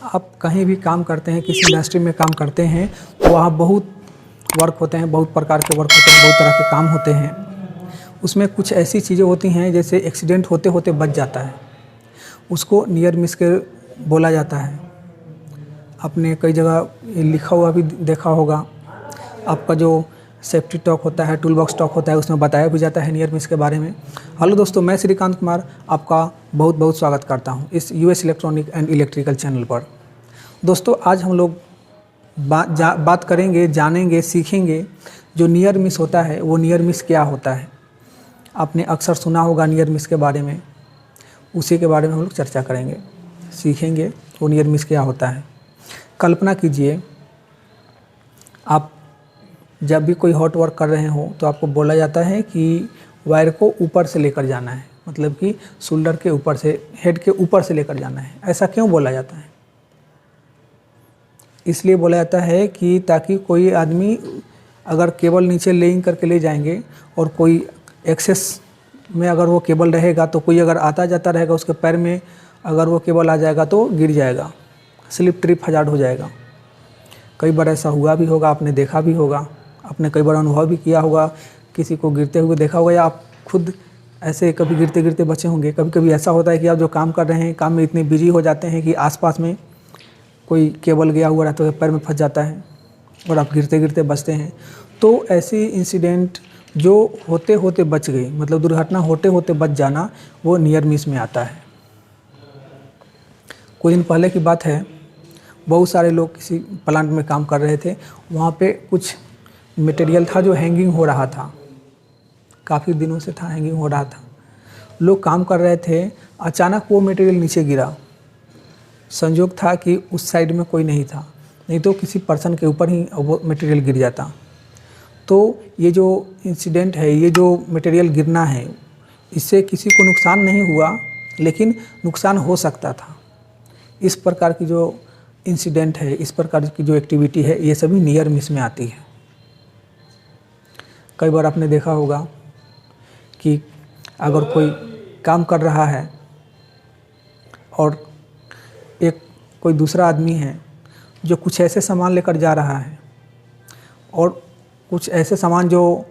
आप कहीं भी काम करते हैं, किसी इंडस्ट्री में काम करते हैं तो वहाँ बहुत वर्क होते हैं, बहुत प्रकार के वर्क होते हैं, बहुत तरह के काम होते हैं। उसमें कुछ ऐसी चीज़ें होती हैं जैसे एक्सीडेंट होते होते बच जाता है, उसको नियर मिस के बोला जाता है। आपने कई जगह लिखा हुआ भी देखा होगा। आपका जो सेफ्टी टॉक होता है, टूल बॉक्स टॉक होता है, उसमें बताया भी जाता है नियर मिस के बारे में। हेलो दोस्तों, मैं श्रीकांत कुमार आपका बहुत बहुत स्वागत करता हूं इस US electronic and electrical channel पर। दोस्तों, आज हम लोग बात करेंगे, जानेंगे, सीखेंगे जो नियर मिस होता है वो नियर मिस क्या होता है। आपने अक्सर सुना होगा नियर मिस के बारे में, उसी के बारे में हम लोग चर्चा करेंगे, सीखेंगे वो नियर मिस क्या होता है। कल्पना कीजिए, आप जब भी कोई हॉट वर्क कर रहे हो तो आपको बोला जाता है कि वायर को ऊपर से लेकर जाना है, मतलब कि शोल्डर के ऊपर से, हेड के ऊपर से लेकर जाना है। ऐसा क्यों बोला जाता है? इसलिए बोला जाता है कि ताकि कोई आदमी अगर केबल नीचे लेइंग करके ले जाएंगे और कोई एक्सेस में अगर वो केबल रहेगा तो कोई अगर आता जाता रहेगा उसके पैर में अगर वो केबल आ जाएगा तो गिर जाएगा, स्लिप ट्रिप हजार्ड हो जाएगा। कई बार ऐसा हुआ भी होगा, आपने देखा भी होगा, आपने कई बार अनुभव भी किया होगा, किसी को गिरते हुए देखा होगा, या आप खुद ऐसे कभी गिरते गिरते बचे होंगे। कभी कभी ऐसा होता है कि आप जो काम कर रहे हैं, काम में इतने बिजी हो जाते हैं कि आसपास में कोई केबल गया हुआ रहता है, पैर में फंस जाता है और आप गिरते गिरते बचते हैं। तो ऐसी इंसिडेंट जो होते होते बच गई, मतलब दुर्घटना होते होते बच जाना, वो नियर मिस में आता है। कुछ दिन पहले की बात है, बहुत सारे लोग किसी प्लांट में काम कर रहे थे। वहाँ पे कुछ मटेरियल था जो हैंगिंग हो रहा था, काफ़ी दिनों से था, हैंगिंग हो रहा था। लोग काम कर रहे थे, अचानक वो मटेरियल नीचे गिरा। संयोग था कि उस साइड में कोई नहीं था, नहीं तो किसी पर्सन के ऊपर ही वो मटेरियल गिर जाता। तो ये जो इंसिडेंट है, ये जो मटेरियल गिरना है, इससे किसी को नुकसान नहीं हुआ, लेकिन नुकसान हो सकता था। इस प्रकार की जो इंसिडेंट है, इस प्रकार की जो एक्टिविटी है, ये सभी नियर मिस में आती है। कई बार आपने देखा होगा कि अगर कोई काम कर रहा है और एक कोई दूसरा आदमी है जो कुछ ऐसे सामान लेकर जा रहा है और कुछ ऐसे सामान जो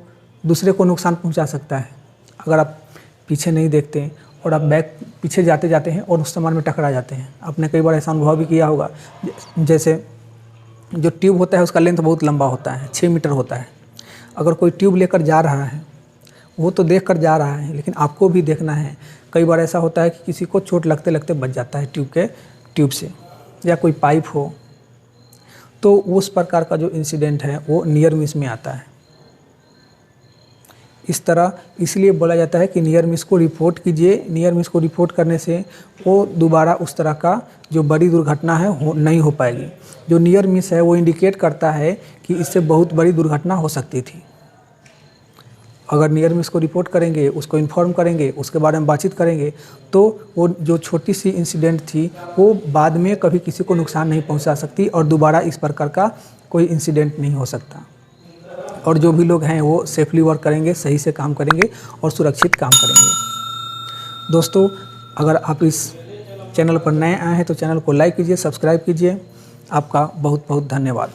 दूसरे को नुकसान पहुंचा सकता है। अगर आप पीछे नहीं देखते और आप बैक पीछे जाते जाते हैं और उस सामान में टकरा जाते हैं। आपने कई बार ऐसा अनुभव भी किया होगा। जैसे जो ट्यूब होता है उसका लेंथ बहुत लंबा होता है, 6 मीटर होता है। अगर कोई ट्यूब लेकर जा रहा है, वो तो देख कर जा रहा है, लेकिन आपको भी देखना है। कई बार ऐसा होता है कि किसी को चोट लगते लगते बच जाता है ट्यूब से, या कोई पाइप हो, तो उस प्रकार का जो इंसिडेंट है वो नियर मिस में आता है। इस तरह इसलिए बोला जाता है कि नियर मिस को रिपोर्ट कीजिए। नियर मिस को रिपोर्ट करने से वो दोबारा उस तरह का जो बड़ी दुर्घटना है नहीं हो पाएगी। जो नियर मिस है वो इंडिकेट करता है कि इससे बहुत बड़ी दुर्घटना हो सकती थी। अगर नियर मिस को रिपोर्ट करेंगे, उसको इन्फॉर्म करेंगे, उसके बारे में बातचीत करेंगे, तो वो जो छोटी सी इंसिडेंट थी वो बाद में कभी किसी को नुकसान नहीं पहुंचा सकती और दोबारा इस प्रकार का कोई इंसिडेंट नहीं हो सकता। और जो भी लोग हैं वो सेफली वर्क करेंगे, सही से काम करेंगे और सुरक्षित काम करेंगे। दोस्तों, अगर आप इस चैनल पर नए आए हैं तो चैनल को लाइक कीजिए, सब्सक्राइब कीजिए। आपका बहुत बहुत धन्यवाद।